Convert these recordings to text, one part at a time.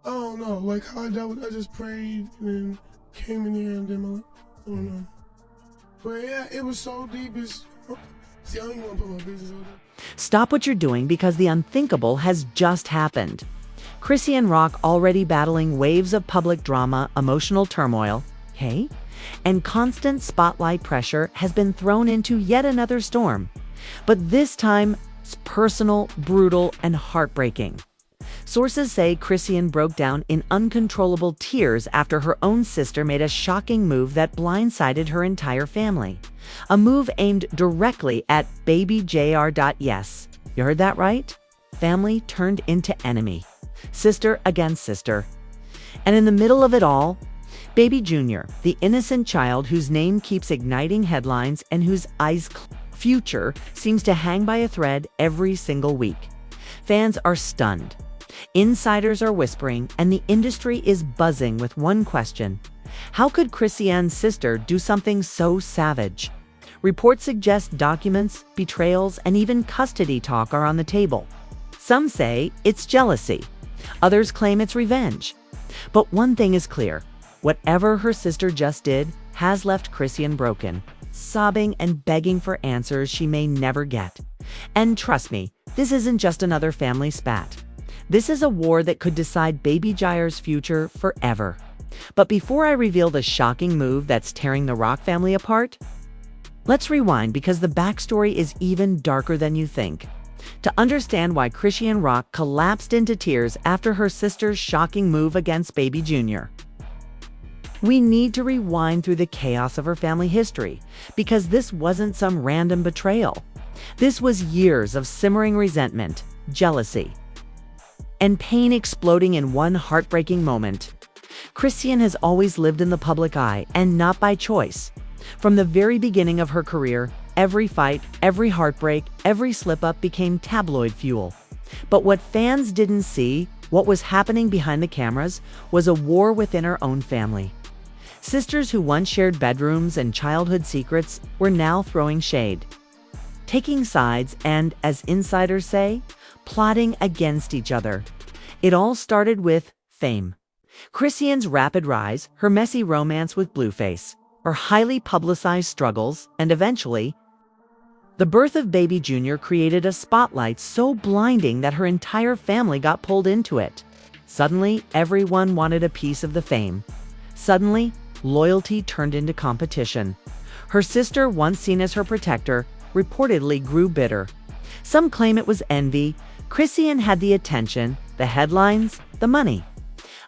I don't know, like how I dealt with it, I just prayed and then came in here and then I don't know. But yeah, it was so deep. See, I don't even want to put my business on there. Stop what you're doing because the unthinkable has just happened. Chrisean Rock already battling waves of public drama, emotional turmoil, hey? And constant spotlight pressure has been thrown into yet another storm. But this time, it's personal, brutal, and heartbreaking. Sources say Chrisean broke down in uncontrollable tears after her own sister made a shocking move that blindsided her entire family. A move aimed directly at baby JR. Yes, you heard that right? Family turned into enemy. Sister against sister. And in the middle of it all, baby Junior, the innocent child whose name keeps igniting headlines and whose future seems to hang by a thread every single week. Fans are stunned. Insiders are whispering, and the industry is buzzing with one question. How could Chrisean's sister do something so savage? Reports suggest documents, betrayals, and even custody talk are on the table. Some say it's jealousy. Others claim it's revenge. But one thing is clear. Whatever her sister just did has left Chrisean broken, sobbing and begging for answers she may never get. And trust me, this isn't just another family spat. This is a war that could decide baby Jair's future forever. But before I reveal the shocking move that's tearing the Rock family apart, let's rewind because the backstory is even darker than you think. To understand why Chrisean Rock collapsed into tears after her sister's shocking move against baby Junior, we need to rewind through the chaos of her family history, because this wasn't some random betrayal. This was years of simmering resentment, jealousy, and pain exploding in one heartbreaking moment. Chrisean has always lived in the public eye, and not by choice. From the very beginning of her career, every fight, every heartbreak, every slip-up became tabloid fuel. But what fans didn't see, what was happening behind the cameras, was a war within her own family. Sisters who once shared bedrooms and childhood secrets were now throwing shade, taking sides, and, as insiders say, plotting against each other. It all started with fame. Chrisean's rapid rise, her messy romance with Blueface, her highly publicized struggles, and eventually, the birth of baby Junior created a spotlight so blinding that her entire family got pulled into it. Suddenly, everyone wanted a piece of the fame. Suddenly, loyalty turned into competition. Her sister, once seen as her protector, reportedly grew bitter. Some claim it was envy. Chrisean had the attention, the headlines, the money.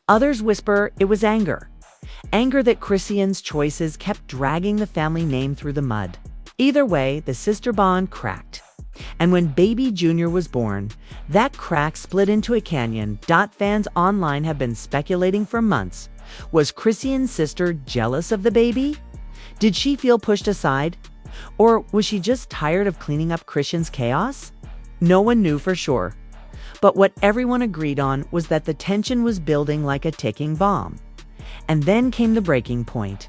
Others whisper it was anger. Anger that Chrisean's choices kept dragging the family name through the mud. Either way, the sister bond cracked. And when baby Junior was born, that crack split into a canyon. Fans online have been speculating for months. Was Chrisean's sister jealous of the baby? Did she feel pushed aside? Or was she just tired of cleaning up Chrisean's chaos? No one knew for sure. But what everyone agreed on was that the tension was building like a ticking bomb. And then came the breaking point.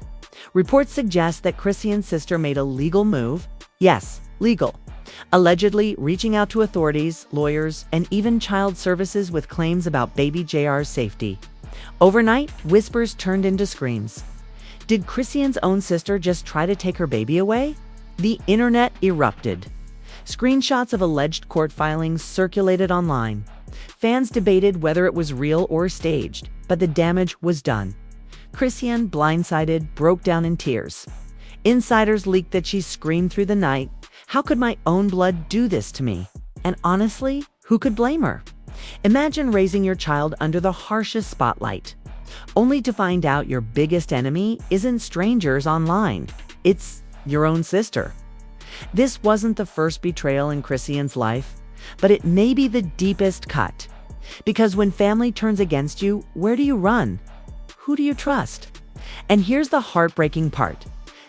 Reports suggest that Chrisean's sister made a legal move. Yes, legal. Allegedly reaching out to authorities, lawyers, and even child services with claims about baby JR's safety. Overnight, whispers turned into screams. Did Chrisean's own sister just try to take her baby away? The internet erupted. Screenshots of alleged court filings circulated online. Fans debated whether it was real or staged, but the damage was done. Chrisean, blindsided, broke down in tears. Insiders leaked that she screamed through the night, "How could my own blood do this to me?" And honestly, who could blame her? Imagine raising your child under the harshest spotlight, only to find out your biggest enemy isn't strangers online. It's your own sister. This wasn't the first betrayal in Chrisean's life, but it may be the deepest cut. Because when family turns against you, where do you run? Who do you trust? And here's the heartbreaking part.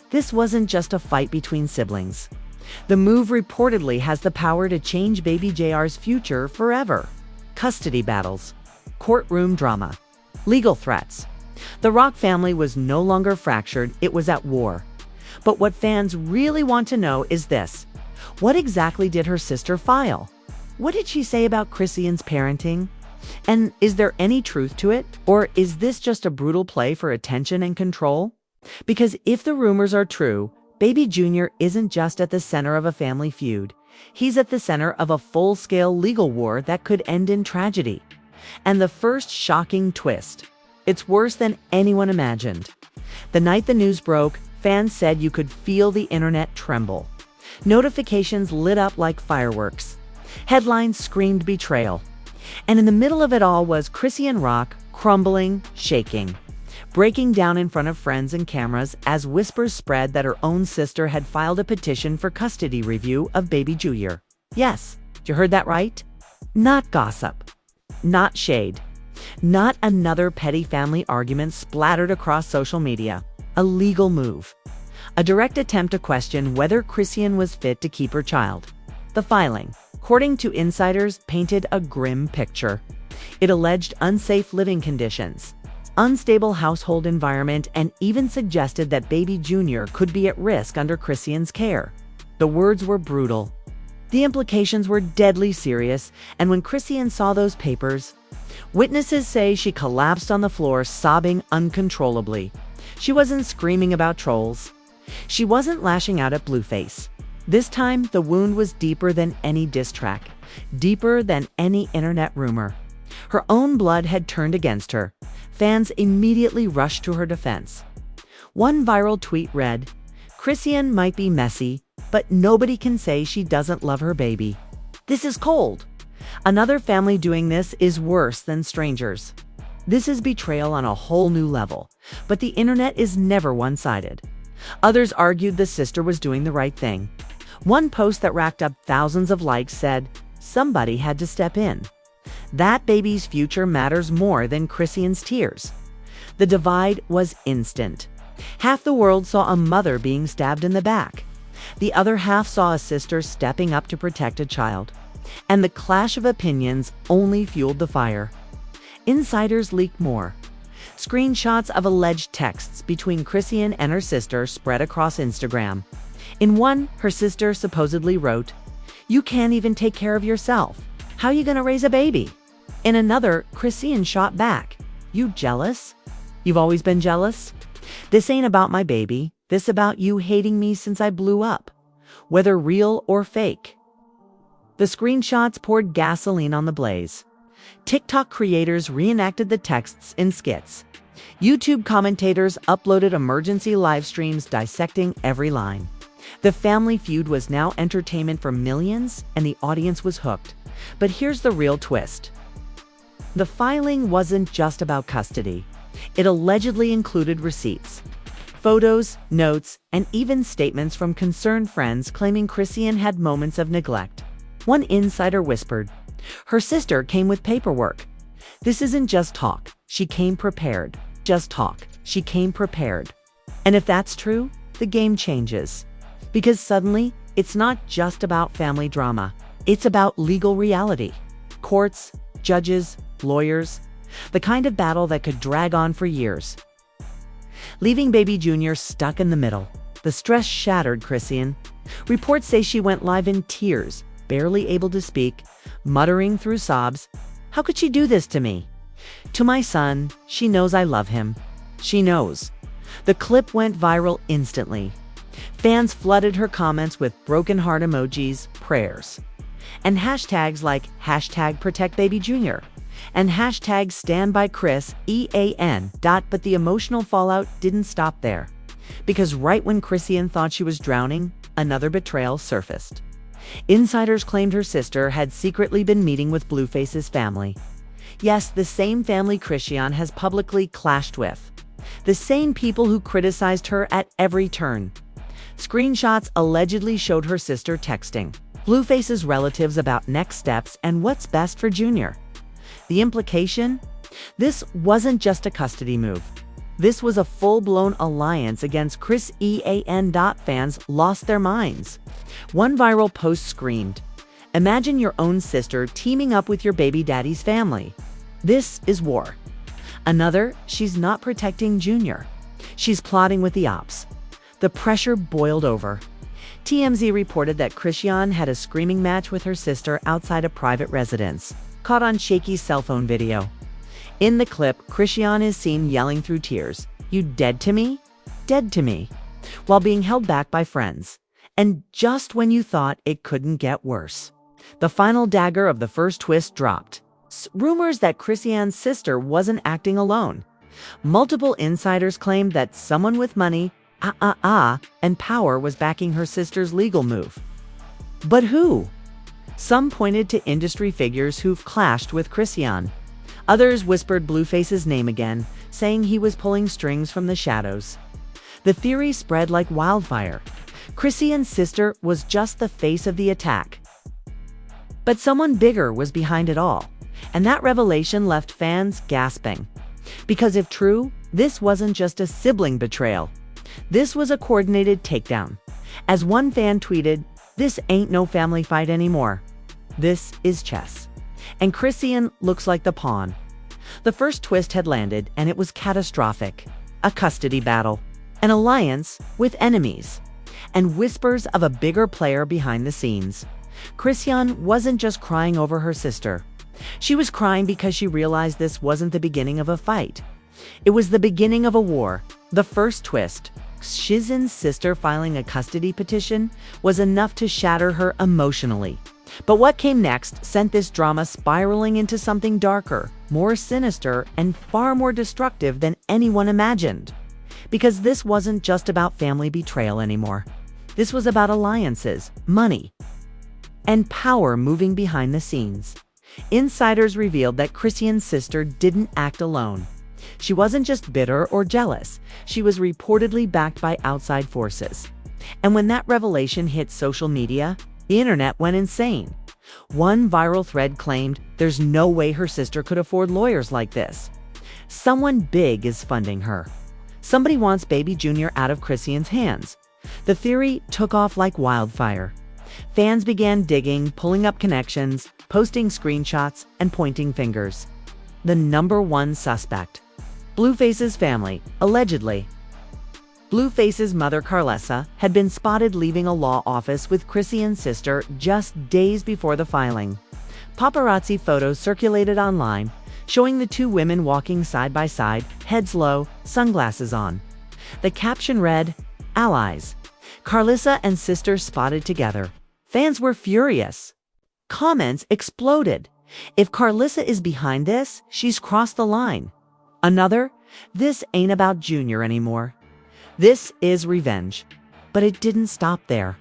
This wasn't just a fight between siblings. The move reportedly has the power to change baby JR's future forever. Custody battles, courtroom drama, legal threats. The Rock family was no longer fractured, it was at war. But what fans really want to know is this. What exactly did her sister file? What did she say about Chrisean's parenting? And is there any truth to it? Or is this just a brutal play for attention and control? Because if the rumors are true, Baby Junior isn't just at the center of a family feud. He's at the center of a full-scale legal war that could end in tragedy. And the first shocking twist: it's worse than anyone imagined. The night the news broke, fans said you could feel the internet tremble. Notifications lit up like fireworks. Headlines screamed betrayal. And in the middle of it all was Chrisean Rock, crumbling, shaking, breaking down in front of friends and cameras as whispers spread that her own sister had filed a petition for custody review of Baby Junior. Yes, you heard that right? Not gossip. Not shade. Not another petty family argument splattered across social media. A legal move. A direct attempt to question whether Chrisean was fit to keep her child. The filing, according to insiders, painted a grim picture. It alleged unsafe living conditions, unstable household environment, and even suggested that Baby Junior could be at risk under Chrisean's care. The words were brutal. The implications were deadly serious, and when Chrisean saw those papers, witnesses say she collapsed on the floor, sobbing uncontrollably. She wasn't screaming about trolls. She wasn't lashing out at Blueface. This time, the wound was deeper than any diss track, deeper than any internet rumor. Her own blood had turned against her. Fans immediately rushed to her defense. One viral tweet read, "Chrisean might be messy, but nobody can say she doesn't love her baby. This is cold." Another family doing this is worse than strangers. This is betrayal on a whole new level, but the internet is never one-sided. Others argued the sister was doing the right thing. One post that racked up thousands of likes said, "Somebody had to step in. That baby's future matters more than Chrisean's tears." The divide was instant. Half the world saw a mother being stabbed in the back. The other half saw a sister stepping up to protect a child. And the clash of opinions only fueled the fire. Insiders leaked more. Screenshots of alleged texts between Chrisean and her sister spread across Instagram. In one, her sister supposedly wrote, "You can't even take care of yourself. How you gonna raise a baby?" In another, Chrisean shot back, "You jealous? You've always been jealous? This ain't about my baby. This about you hating me since I blew up, whether real or fake." The screenshots poured gasoline on the blaze. TikTok creators reenacted the texts in skits. YouTube commentators uploaded emergency live streams dissecting every line. The family feud was now entertainment for millions, and the audience was hooked. But here's the real twist. The filing wasn't just about custody. It allegedly included receipts, photos, notes, and even statements from concerned friends claiming Chrisean had moments of neglect. One insider whispered, "Her sister came with paperwork. This isn't just talk. She came prepared. Just talk. She came prepared." And if that's true, the game changes. Because suddenly, it's not just about family drama. It's about legal reality. Courts, judges, lawyers. The kind of battle that could drag on for years. Leaving Baby Junior stuck in the middle. The stress shattered Chrisean. Reports say she went live in tears, barely able to speak, muttering through sobs, "How could she do this to me? To my son, she knows I love him. She knows." The clip went viral instantly. Fans flooded her comments with broken heart emojis, prayers, and hashtags like #ProtectBabyJunior and #StandByChris. But the emotional fallout didn't stop there. Because right when Chrisean thought she was drowning, another betrayal surfaced. Insiders claimed her sister had secretly been meeting with Blueface's family. Yes, the same family Chrisean has publicly clashed with. The same people who criticized her at every turn. Screenshots allegedly showed her sister texting Blueface's relatives about next steps and what's best for Junior. The implication? This wasn't just a custody move. This was a full-blown alliance against Chrisean. Fans lost their minds. One viral post screamed, "Imagine your own sister teaming up with your baby daddy's family. This is war." Another, "She's not protecting Junior. She's plotting with the ops." The pressure boiled over. TMZ reported that Chrisean had a screaming match with her sister outside a private residence, caught on shaky cell phone video. In the clip, Chrisean is seen yelling through tears, "You dead to me? Dead to me," while being held back by friends. And just when you thought it couldn't get worse, the final dagger of the first twist dropped. Rumors that Chrisean's sister wasn't acting alone. Multiple insiders claimed that someone with money, and power was backing her sister's legal move. But who? Some pointed to industry figures who've clashed with Chrisean. Others whispered Blueface's name again, saying he was pulling strings from the shadows. The theory spread like wildfire. Chrisean's sister was just the face of the attack. But someone bigger was behind it all, and that revelation left fans gasping. Because if true, this wasn't just a sibling betrayal. This was a coordinated takedown. As one fan tweeted, "This ain't no family fight anymore. This is chess." And Chrisean looks like the pawn. The first twist had landed, and it was catastrophic. A custody battle, an alliance with enemies, and whispers of a bigger player behind the scenes. Chrisean wasn't just crying over her sister. She was crying because she realized this wasn't the beginning of a fight. It was the beginning of a war. The first twist, Chrisean's sister filing a custody petition, was enough to shatter her emotionally. But what came next sent this drama spiraling into something darker, more sinister, and far more destructive than anyone imagined. Because this wasn't just about family betrayal anymore. This was about alliances, money, and power moving behind the scenes. Insiders revealed that Chrisean's sister didn't act alone. She wasn't just bitter or jealous. She was reportedly backed by outside forces. And when that revelation hit social media, the internet went insane. One viral thread claimed there's no way her sister could afford lawyers like this. Someone big is funding her. Somebody wants baby Junior out of Chrisean's hands. The theory took off like wildfire. Fans began digging, pulling up connections, posting screenshots, and pointing fingers. The number one suspect, Blueface's family, allegedly. Blueface's mother, Carlessa, had been spotted leaving a law office with Chrisean's sister just days before the filing. Paparazzi photos circulated online, showing the two women walking side by side, heads low, sunglasses on. The caption read, "Allies. Carlessa and sister spotted together." Fans were furious. Comments exploded. "If Carlessa is behind this, she's crossed the line." Another, "This ain't about Junior anymore. This is revenge." But it didn't stop there.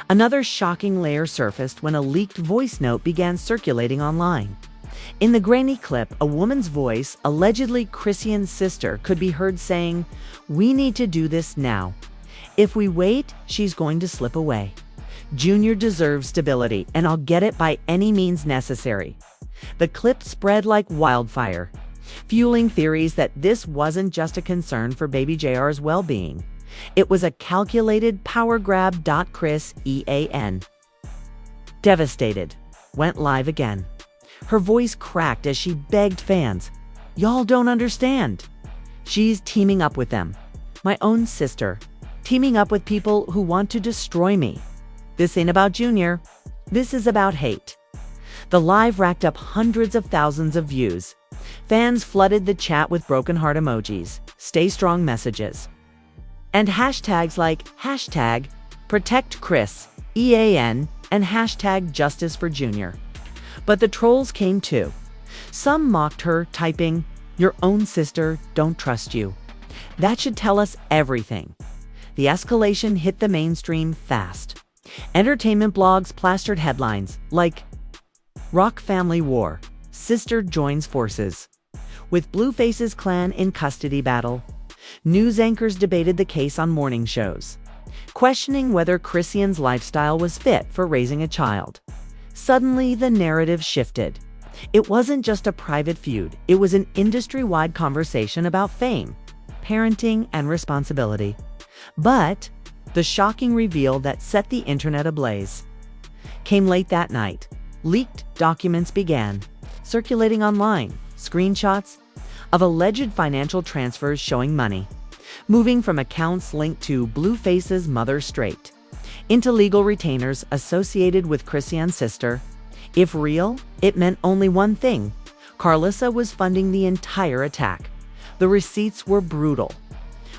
Another shocking layer surfaced when a leaked voice note began circulating online. In the grainy clip, a woman's voice, allegedly Chrisean's sister, could be heard saying, "We need to do this now. If we wait, she's going to slip away. Junior deserves stability, and I'll get it by any means necessary." The clip spread like wildfire, fueling theories that this wasn't just a concern for baby JR's well-being. It was a calculated power grab. Chrisean, devastated, went live again. Her voice cracked as she begged fans, "Y'all don't understand. She's teaming up with them. My own sister. Teaming up with people who want to destroy me. This ain't about Junior. This is about hate." The live racked up hundreds of thousands of views. Fans flooded the chat with broken heart emojis, stay strong messages, and hashtags like #ProtectChrisEan and #JusticeForJunior. But the trolls came too. Some mocked her, typing, "Your own sister don't trust you. That should tell us everything." The escalation hit the mainstream fast. Entertainment blogs plastered headlines like, "Rock Family War, Sister Joins Forces." With Blueface's clan in custody battle, news anchors debated the case on morning shows, questioning whether Chrisean's lifestyle was fit for raising a child. Suddenly, the narrative shifted. It wasn't just a private feud, it was an industry-wide conversation about fame, parenting, and responsibility. But the shocking reveal that set the internet ablaze came late that night. Leaked documents began circulating online, screenshots of alleged financial transfers showing money moving from accounts linked to Blueface's mother straight into legal retainers associated with Chrisean's sister, If real, it meant only one thing. Carlissa was funding the entire attack. The receipts were brutal.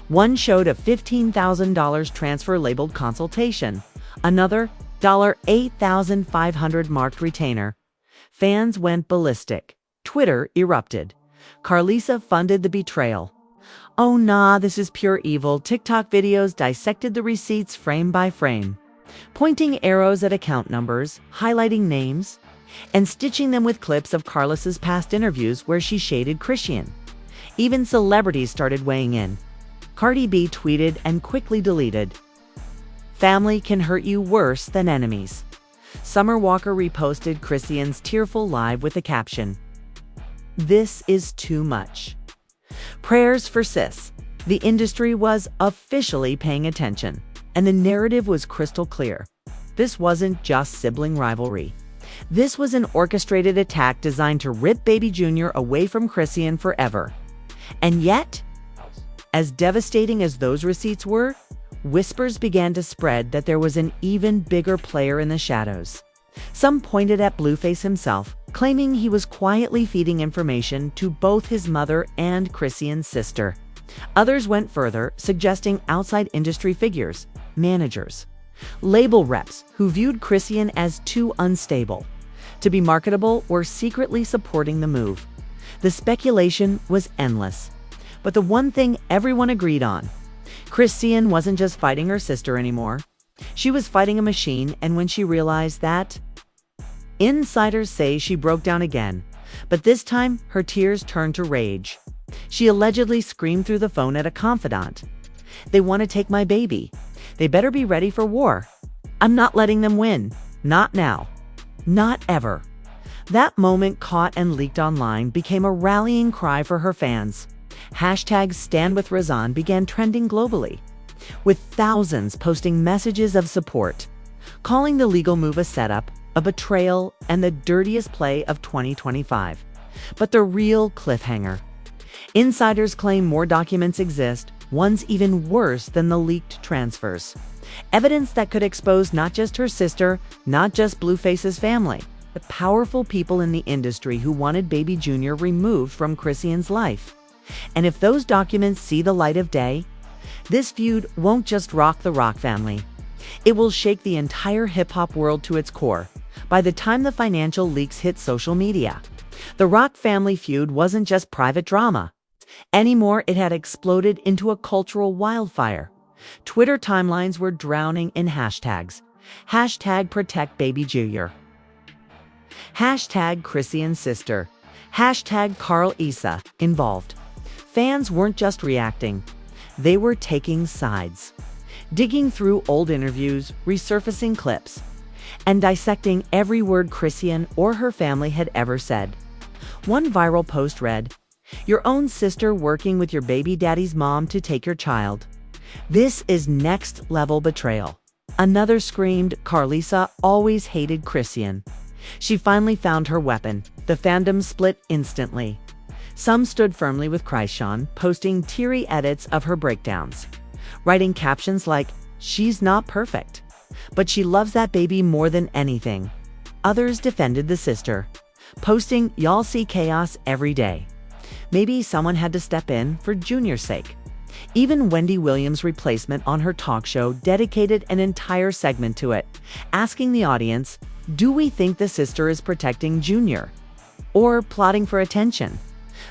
One showed a $15,000 transfer labeled consultation, another $8,500 marked retainer. Fans went ballistic. Twitter erupted. Carlissa funded the betrayal. Oh nah, this is pure evil. TikTok videos dissected the receipts frame by frame, pointing arrows at account numbers, highlighting names, and stitching them with clips of Carlissa's past interviews where she shaded Chrisean. Even celebrities started weighing in. Cardi B tweeted and quickly deleted. Family can hurt you worse than enemies. Summer Walker reposted Chrisean's tearful live with the caption, "This is too much." Prayers for Sis. The industry was officially paying attention, and the narrative was crystal clear. This wasn't just sibling rivalry. This was an orchestrated attack designed to rip Baby Jr. away from Chrisean forever. And yet, as devastating as those receipts were, whispers began to spread that there was an even bigger player in the shadows. Some pointed at Blueface himself, claiming he was quietly feeding information to both his mother and Chrisean's sister. Others went further, suggesting outside industry figures, managers, label reps who viewed Chrisean as too unstable to be marketable or secretly supporting the move. The speculation was endless. But the one thing everyone agreed on, Chrisean wasn't just fighting her sister anymore. She was fighting a machine, and when she realized that, insiders say she broke down again, but this time her tears turned to rage. She allegedly screamed through the phone at a confidant. "They want to take my baby. They better be ready for war. I'm not letting them win. Not now. Not ever." That moment, caught and leaked online, became a rallying cry for her fans. #StandWithRazan began trending globally, with thousands posting messages of support, calling the legal move a setup, a betrayal, and the dirtiest play of 2025. But the real cliffhanger. Insiders claim more documents exist, ones even worse than the leaked transfers. Evidence that could expose not just her sister, not just Blueface's family, but powerful people in the industry who wanted Baby Jr. removed from Chrisean's life. And if those documents see the light of day, this feud won't just rock the Rock family. It will shake the entire hip-hop world to its core. By the time the financial leaks hit social media, the Rock family feud wasn't just private drama. Anymore, it had exploded into a cultural wildfire. Twitter timelines were drowning in hashtags. #ProtectBabyJr. #Chrisean's sister. #Carl involved. Fans weren't just reacting. They were taking sides, digging through old interviews, resurfacing clips, and dissecting every word Chrisean or her family had ever said. One viral post read, "Your own sister working with your baby daddy's mom to take your child. This is next-level betrayal." Another screamed, "Carlissa always hated Chrisean." She finally found her weapon. The fandom split instantly. Some stood firmly with Chrisean, posting teary edits of her breakdowns, writing captions like, "She's not perfect, but she loves that baby more than anything." Others defended the sister, posting, "Y'all see chaos every day. Maybe someone had to step in for Junior's sake." Even Wendy Williams' replacement on her talk show dedicated an entire segment to it, asking the audience, "Do we think the sister is protecting Junior or plotting for attention?"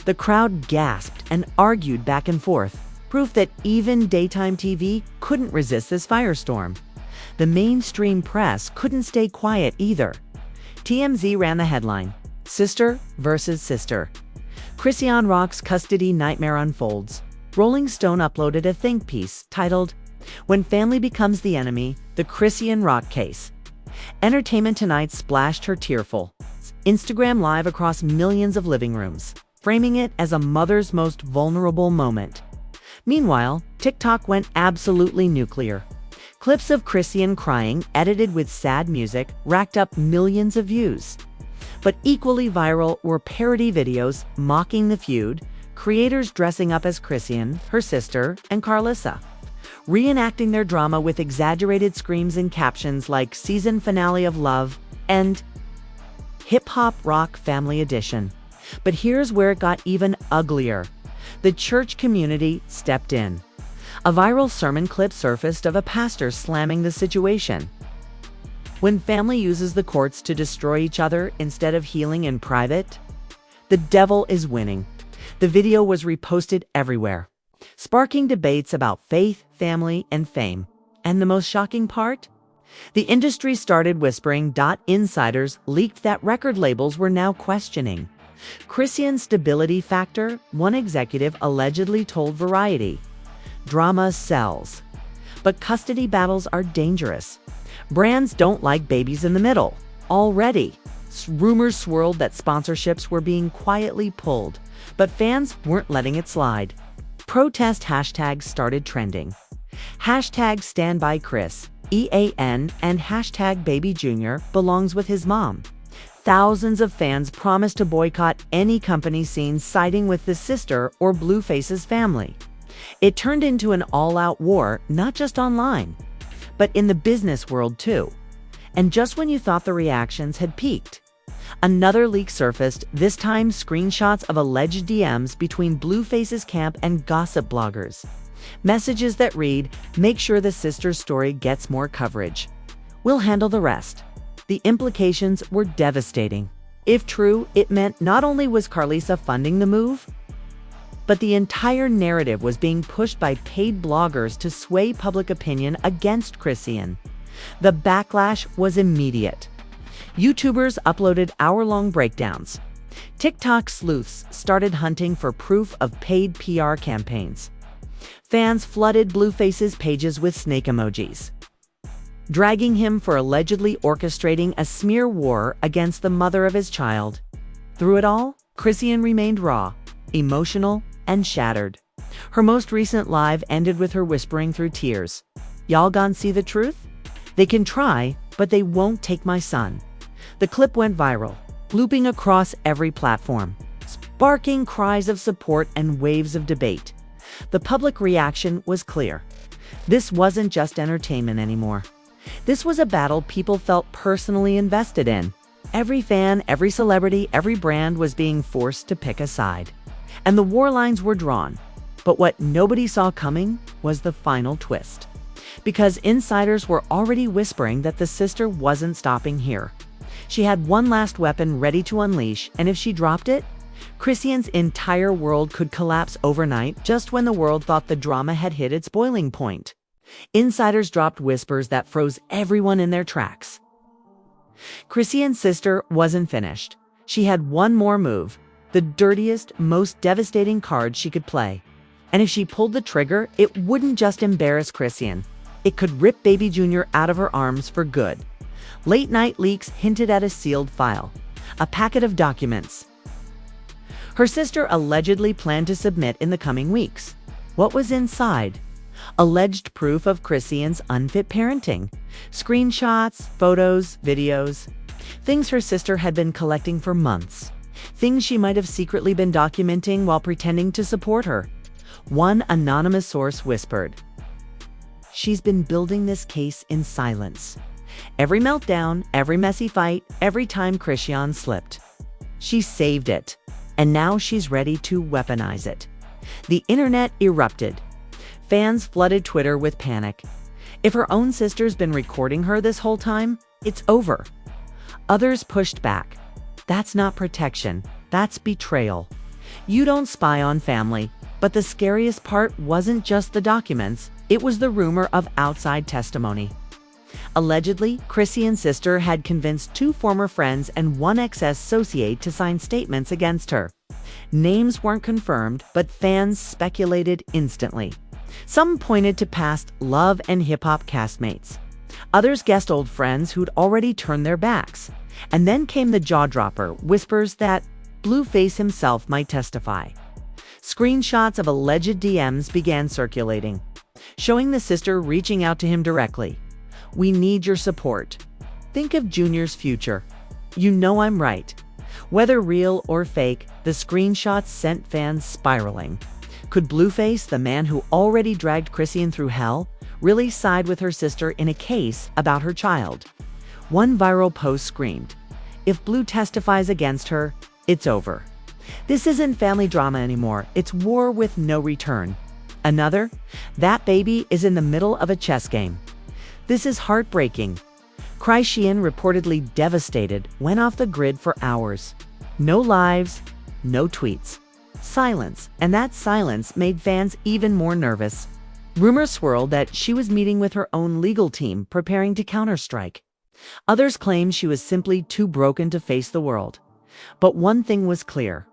The crowd gasped and argued back and forth, proof that even daytime TV couldn't resist this firestorm. The mainstream press couldn't stay quiet either. TMZ ran the headline, "Sister versus Sister. Chrisean Rock's custody nightmare unfolds." Rolling Stone uploaded a think piece titled, "When Family Becomes the Enemy, the Chrisean Rock Case." Entertainment Tonight splashed her tearful Instagram live across millions of living rooms, framing it as a mother's most vulnerable moment. Meanwhile, TikTok went absolutely nuclear. Clips of Chrisean crying, edited with sad music, racked up millions of views. But equally viral were parody videos mocking the feud, creators dressing up as Chrisean, her sister, and Carlissa, reenacting their drama with exaggerated screams and captions like "season finale of love" and hip-hop rock family edition. But here's where it got even uglier. The church community stepped in. A viral sermon clip surfaced of a pastor slamming the situation. When family uses the courts to destroy each other instead of healing in private, the devil is winning. The video was reposted everywhere, sparking debates about faith, family, and fame. And the most shocking part? The industry started whispering. Insiders leaked that record labels were now questioning Chrisean's stability factor. One executive allegedly told Variety, "Drama sells, but custody battles are dangerous. Brands don't like babies in the middle." Already, rumors swirled that sponsorships were being quietly pulled, but fans weren't letting it slide. Protest hashtags started trending. Hashtag #StandByChris, EAN, and hashtag #BabyJr belongs with his mom. Thousands of fans promised to boycott any company seen siding with the sister or Blueface's family. It turned into an all-out war, not just online, but in the business world too. And just when you thought the reactions had peaked, another leak surfaced, this time screenshots of alleged DMs between Blueface's camp and gossip bloggers. Messages that read, "Make sure the sister's story gets more coverage. We'll handle the rest." The implications were devastating. If true, it meant not only was Carlisa funding the move, but the entire narrative was being pushed by paid bloggers to sway public opinion against Chrisean. The backlash was immediate. YouTubers uploaded hour-long breakdowns. TikTok sleuths started hunting for proof of paid PR campaigns. Fans flooded Blueface's pages with snake emojis, dragging him for allegedly orchestrating a smear war against the mother of his child. Through it all, Chrisean remained raw, emotional, and shattered. Her most recent live ended with her whispering through tears, "Y'all gon' see the truth? They can try, but they won't take my son." The clip went viral, looping across every platform, sparking cries of support and waves of debate. The public reaction was clear. This wasn't just entertainment anymore. This was a battle people felt personally invested in. Every fan, every celebrity, every brand was being forced to pick a side. And the war lines were drawn. But what nobody saw coming was the final twist. Because insiders were already whispering that the sister wasn't stopping here. She had one last weapon ready to unleash, and if she dropped it, Chrisean's entire world could collapse overnight, just when the world thought the drama had hit its boiling point. Insiders dropped whispers that froze everyone in their tracks. Chrisean's sister wasn't finished. She had one more move, the dirtiest, most devastating card she could play. And if she pulled the trigger, it wouldn't just embarrass Chrisean. It could rip Baby Jr. out of her arms for good. Late-night leaks hinted at a sealed file, a packet of documents her sister allegedly planned to submit in the coming weeks. What was inside? Alleged proof of Chrisean's unfit parenting, screenshots, photos, videos, things her sister had been collecting for months, things she might have secretly been documenting while pretending to support her. One anonymous source whispered, "She's been building this case in silence. Every meltdown, every messy fight, every time Chrisean slipped, she saved it. And now she's ready to weaponize it." The internet erupted. Fans flooded Twitter with panic. If her own sister's been recording her this whole time, it's over. Others pushed back. That's not protection, that's betrayal. You don't spy on family. But the scariest part wasn't just the documents, it was the rumor of outside testimony. Allegedly, Chrisean's sister had convinced 2 former friends and 1 ex-associate to sign statements against her. Names weren't confirmed, but fans speculated instantly. Some pointed to past Love and Hip Hop castmates. Others guessed old friends who'd already turned their backs. And then came the jaw-dropper, whispers that Blueface himself might testify. Screenshots of alleged DMs began circulating, showing the sister reaching out to him directly. "We need your support. Think of Junior's future. You know I'm right." Whether real or fake, the screenshots sent fans spiraling. Could Blueface, the man who already dragged Chrisean through hell, really side with her sister in a case about her child? One viral post screamed, if Blue testifies against her, it's over. This isn't family drama anymore. It's war with no return. Another, that baby is in the middle of a chess game. This is heartbreaking. Chrisean, reportedly devastated, went off the grid for hours. No lives, no tweets. Silence, and that silence made fans even more nervous. Rumors swirled that she was meeting with her own legal team, preparing to counterstrike. Others claimed she was simply too broken to face the world. But one thing was clear.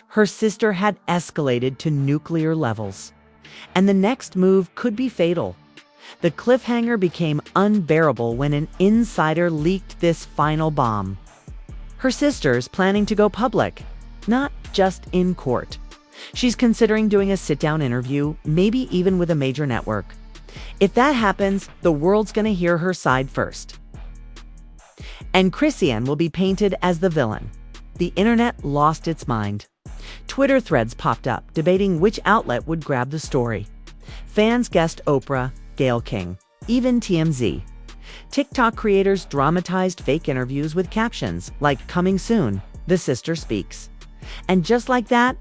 Her sister had escalated to nuclear levels. And the next move could be fatal. The cliffhanger became unbearable when an insider leaked this final bomb. Her sister's planning to go public, not just in court. She's considering doing a sit-down interview, maybe even with a major network. If that happens, the world's gonna hear her side first. And Chrisean will be painted as the villain. The internet lost its mind. Twitter threads popped up, debating which outlet would grab the story. Fans guessed Oprah, Gayle King, even TMZ. TikTok creators dramatized fake interviews with captions like "Coming soon, the sister speaks." And just like that,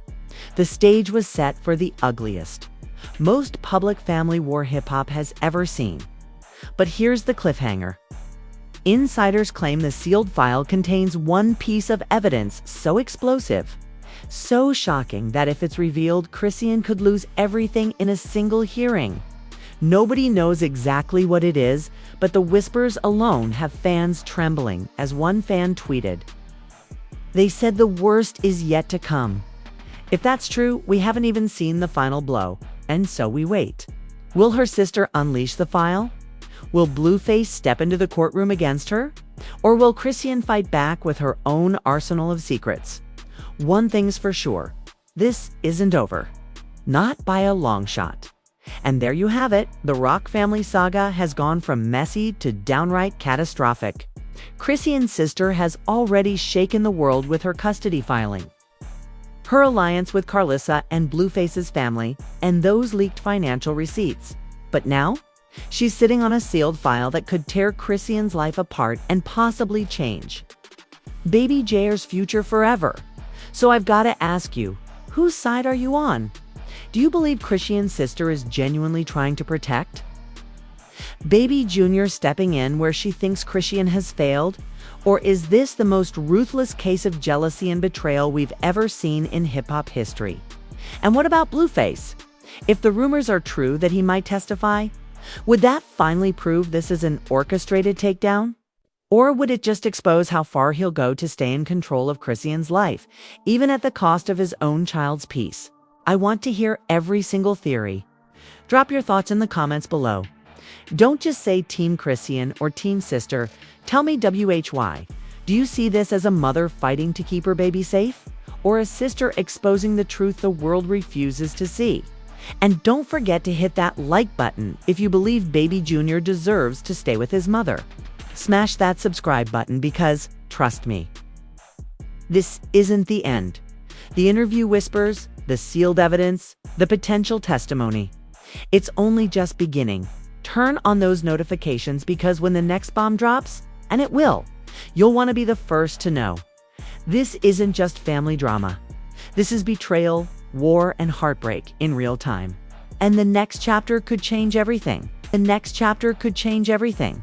the stage was set for the ugliest, most public family war hip-hop has ever seen. But here's the cliffhanger. Insiders claim the sealed file contains one piece of evidence so explosive, so shocking that if it's revealed, Chrisean could lose everything in a single hearing. Nobody knows exactly what it is, but the whispers alone have fans trembling, as one fan tweeted. They said the worst is yet to come. If that's true, we haven't even seen the final blow, and so we wait. Will her sister unleash the file? Will Blueface step into the courtroom against her? Or will Chrisean fight back with her own arsenal of secrets? One thing's for sure, this isn't over. Not by a long shot. And there you have it, the Rock family saga has gone from messy to downright catastrophic. Chrisean's sister has already shaken the world with her custody filing, her alliance with Carlissa and Blueface's family, and those leaked financial receipts. But now, she's sitting on a sealed file that could tear Chrisean's life apart and possibly change Baby Jair's future forever. So I've got to ask you, whose side are you on? Do you believe Chrisean's sister is genuinely trying to protect Baby Jr. stepping in where she thinks Chrisean has failed? Or is this the most ruthless case of jealousy and betrayal we've ever seen in hip-hop history? And what about Blueface? If the rumors are true that he might testify, would that finally prove this is an orchestrated takedown? Or would it just expose how far he'll go to stay in control of Chrisean's life, even at the cost of his own child's peace? I want to hear every single theory. Drop your thoughts in the comments below. Don't just say Team Chrisean or Team Sister. Tell me WHY. Do you see this as a mother fighting to keep her baby safe? Or a sister exposing the truth the world refuses to see? And don't forget to hit that like button if you believe Baby Jr. deserves to stay with his mother. Smash that subscribe button because, trust me, this isn't the end. The interview whispers, the sealed evidence, the potential testimony. It's only just beginning. Turn on those notifications because when the next bomb drops, and it will, you'll want to be the first to know. This isn't just family drama. This is betrayal, war, and heartbreak in real time. And the next chapter could change everything. The next chapter could change everything.